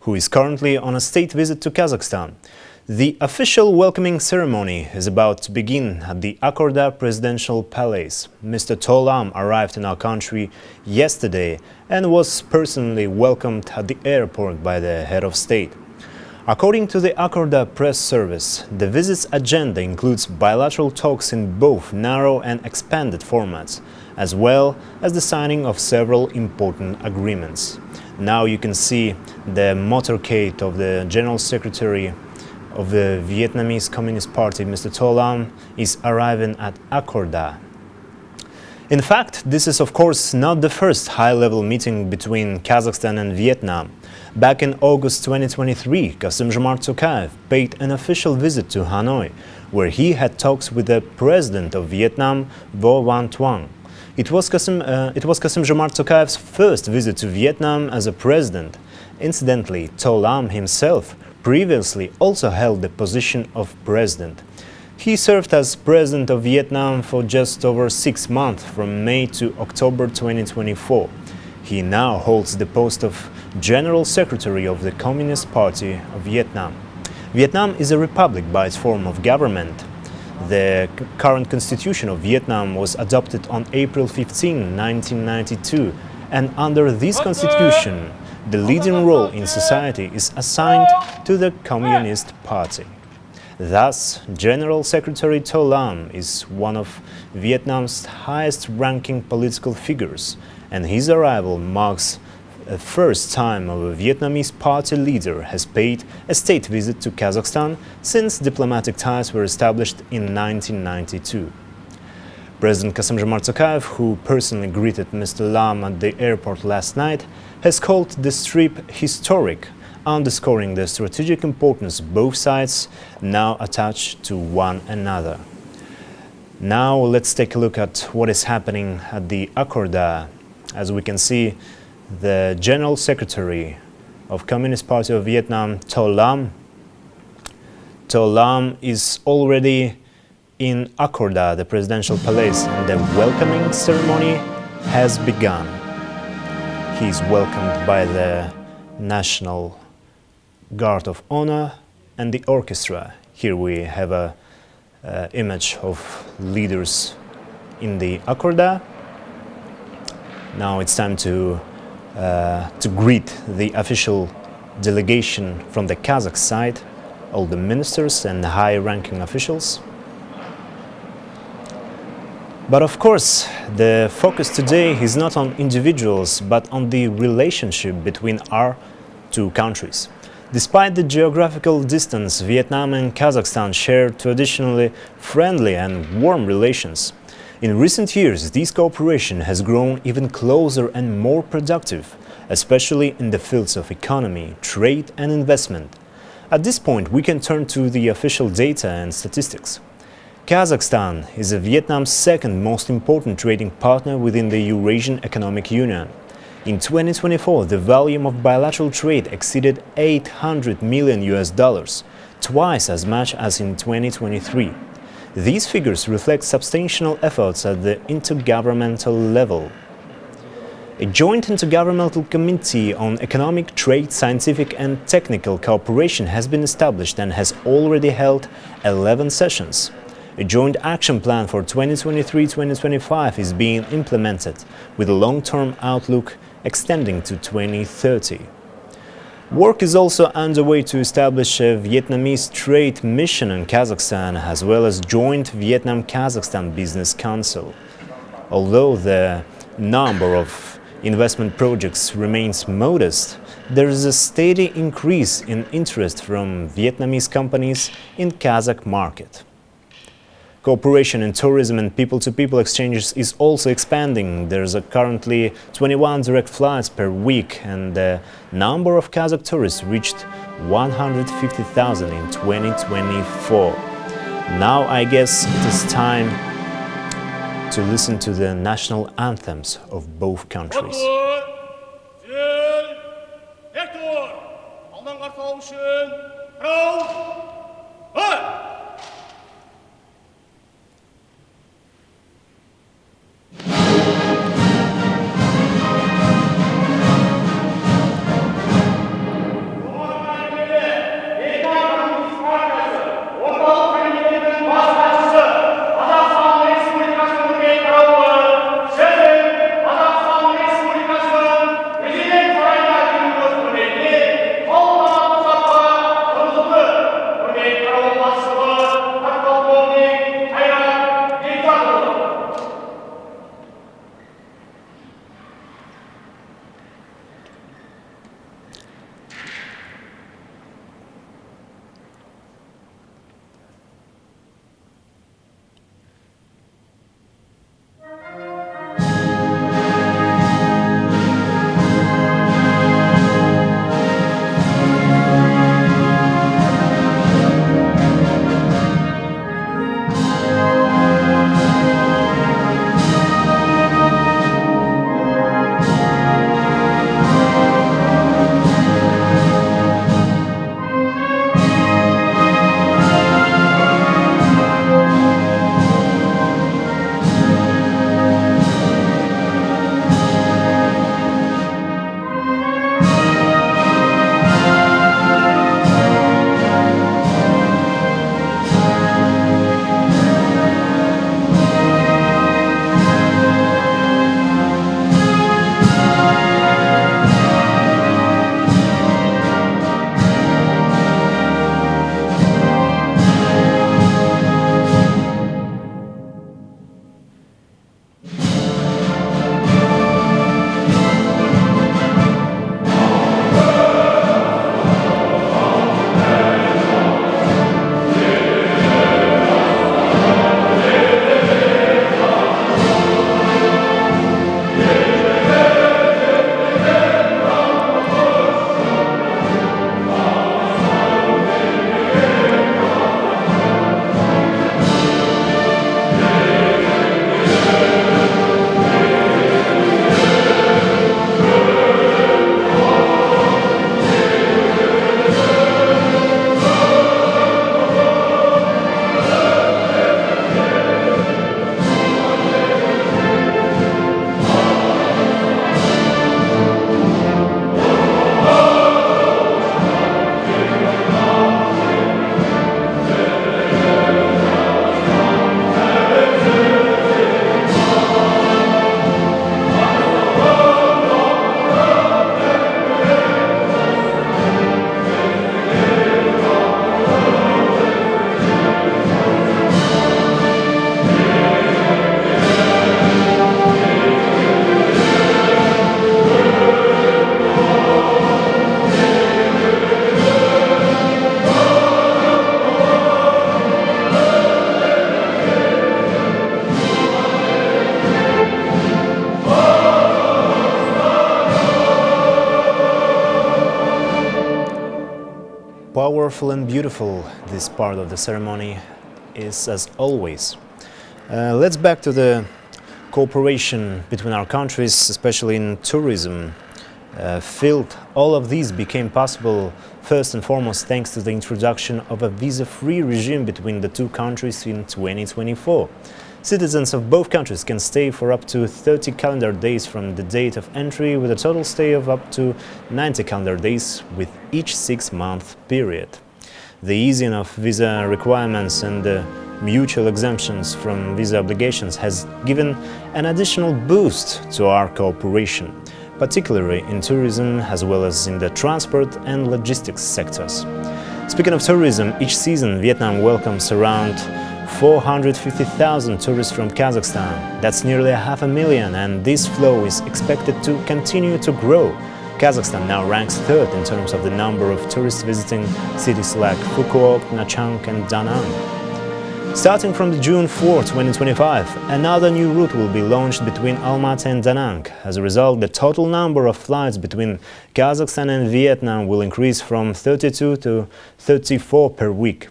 who is currently on a state visit to Kazakhstan. The official welcoming ceremony is about to begin at the Akorda Presidential Palace. Mr. Tolam arrived in our country yesterday and was personally welcomed at the airport by the head of state. According to the Akorda press service, the visit's agenda includes bilateral talks in both narrow and expanded formats, as well as the signing of several important agreements. Now you can see the motorcade of the General Secretary of the Vietnamese Communist Party, Mr. Tolam, is arriving at Akorda. In fact, this is of course not the first high-level meeting between Kazakhstan and Vietnam. Back in August 2023, Kassym-Jomart Tokayev paid an official visit to Hanoi, where he had talks with the president of Vietnam, Vo Van Thuong. It was Kassym-Jomart Tokayev's first visit to Vietnam as a president. Incidentally, Tolam himself previously also held the position of president. He served as president of Vietnam for just over 6 months, from May to October 2024. He now holds the post of General Secretary of the Communist Party of Vietnam. Vietnam is a republic by its form of government. The current constitution of Vietnam was adopted on April 15, 1992, and under this constitution, the leading role in society is assigned to the Communist Party. Thus, General Secretary Tolam is one of Vietnam's highest-ranking political figures, and his arrival marks the first time a Vietnamese party leader has paid a state visit to Kazakhstan since diplomatic ties were established in 1992. President Kassym-Jomart Tokayev, who personally greeted Mr. Lam at the airport last night, has called this trip historic, underscoring the strategic importance both sides now attach to one another. Now let's take a look at what is happening at the Akorda. As we can see, the General Secretary of Communist Party of Vietnam, Tolam is already in Akorda, the presidential palace, and the welcoming ceremony has begun. He is welcomed by the National Guard of Honor and the orchestra. Here we have a image of leaders in the Akorda. Now it's time to greet the official delegation from the Kazakh side, all the ministers and high-ranking officials. But of course, the focus today is not on individuals, but on the relationship between our two countries. Despite the geographical distance, Vietnam and Kazakhstan share traditionally friendly and warm relations. In recent years, this cooperation has grown even closer and more productive, especially in the fields of economy, trade and investment. At this point, we can turn to the official data and statistics. Kazakhstan is Vietnam's second most important trading partner within the Eurasian Economic Union. In 2024, the volume of bilateral trade exceeded $800 million, twice as much as in 2023. These figures reflect substantial efforts at the intergovernmental level. A joint intergovernmental committee on economic, trade, scientific and technical cooperation has been established and has already held 11 sessions. A joint action plan for 2023-2025 is being implemented, with a long-term outlook extending to 2030. Work is also underway to establish a Vietnamese trade mission in Kazakhstan, as well as joint Vietnam-Kazakhstan Business Council. Although the number of investment projects remains modest, there is a steady increase in interest from Vietnamese companies in Kazakh market. Cooperation in tourism and people-to-people exchanges is also expanding. There's currently 21 direct flights per week, and the number of Kazakh tourists reached 150,000 in 2024. Now I guess it is time to listen to the national anthems of both countries. powerful and beautiful this part of the ceremony is as always. Let's back to the cooperation between our countries, especially in tourism field. All of these became possible first and foremost thanks to the introduction of a visa-free regime between the two countries in 2024. Citizens of both countries can stay for up to 30 calendar days from the date of entry, with a total stay of up to 90 calendar days with each 6-month period. The easing of visa requirements and the mutual exemptions from visa obligations has given an additional boost to our cooperation, particularly in tourism as well as in the transport and logistics sectors. Speaking of tourism, each season Vietnam welcomes around 450,000 tourists from Kazakhstan. That's nearly 500,000, and this flow is expected to continue to grow. Kazakhstan now ranks third in terms of the number of tourists visiting cities like Phu Quoc, Nha Trang and Da Nang. Starting from June 4, 2025, another new route will be launched between Almaty and Da Nang. As a result, the total number of flights between Kazakhstan and Vietnam will increase from 32 to 34 per week.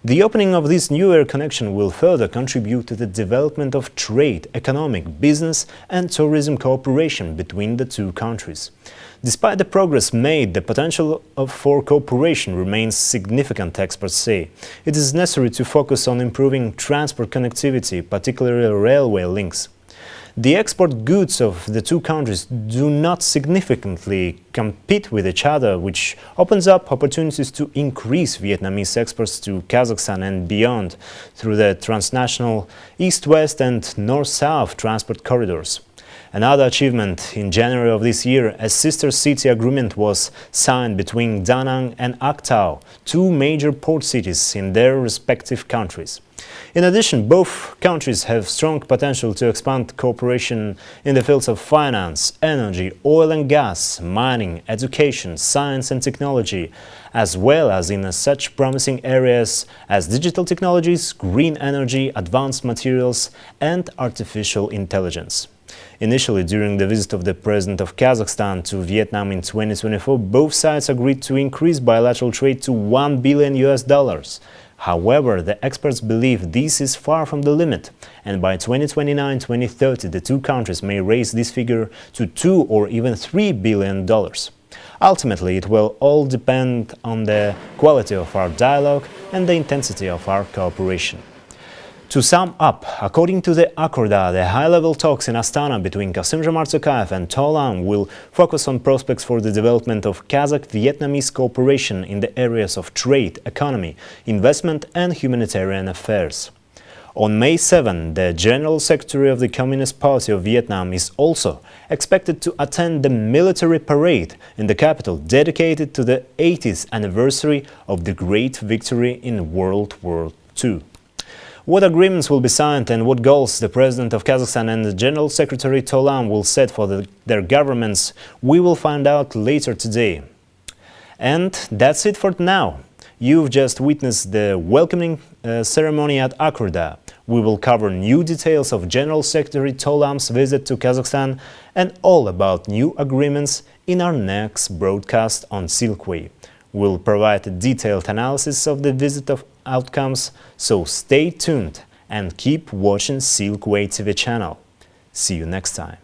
The opening of this new air connection will further contribute to the development of trade, economic, business and tourism cooperation between the two countries. Despite the progress made, the potential for cooperation remains significant, experts say. It is necessary to focus on improving transport connectivity, particularly railway links. The export goods of the two countries do not significantly compete with each other, which opens up opportunities to increase Vietnamese exports to Kazakhstan and beyond through the transnational east-west and north-south transport corridors. Another achievement: in January of this year, a sister city agreement was signed between Da Nang and Aq Tao, two major port cities in their respective countries. In addition, both countries have strong potential to expand cooperation in the fields of finance, energy, oil and gas, mining, education, science and technology, as well as in such promising areas as digital technologies, green energy, advanced materials and artificial intelligence. Initially, during the visit of the President of Kazakhstan to Vietnam in 2024, both sides agreed to increase bilateral trade to $1 billion. However, the experts believe this is far from the limit, and by 2029-2030 the two countries may raise this figure to $2 or even $3 billion. Ultimately, it will all depend on the quality of our dialogue and the intensity of our cooperation. To sum up, according to the Accorda, the high-level talks in Astana between Kassym-Jomart Tokayev and To Lam will focus on prospects for the development of Kazakh-Vietnamese cooperation in the areas of trade, economy, investment and humanitarian affairs. On May 7, the General Secretary of the Communist Party of Vietnam is also expected to attend the military parade in the capital dedicated to the 80th anniversary of the great victory in World War II. What agreements will be signed and what goals the President of Kazakhstan and the General Secretary To Lam will set for their governments, we will find out later today. And that's it for now. You've just witnessed the welcoming ceremony at Accorda. We will cover new details of General Secretary To Lam's visit to Kazakhstan and all about new agreements in our next broadcast on Silkway. We'll provide a detailed analysis of the visit of outcomes, so stay tuned and keep watching Silkway TV channel. See you next time.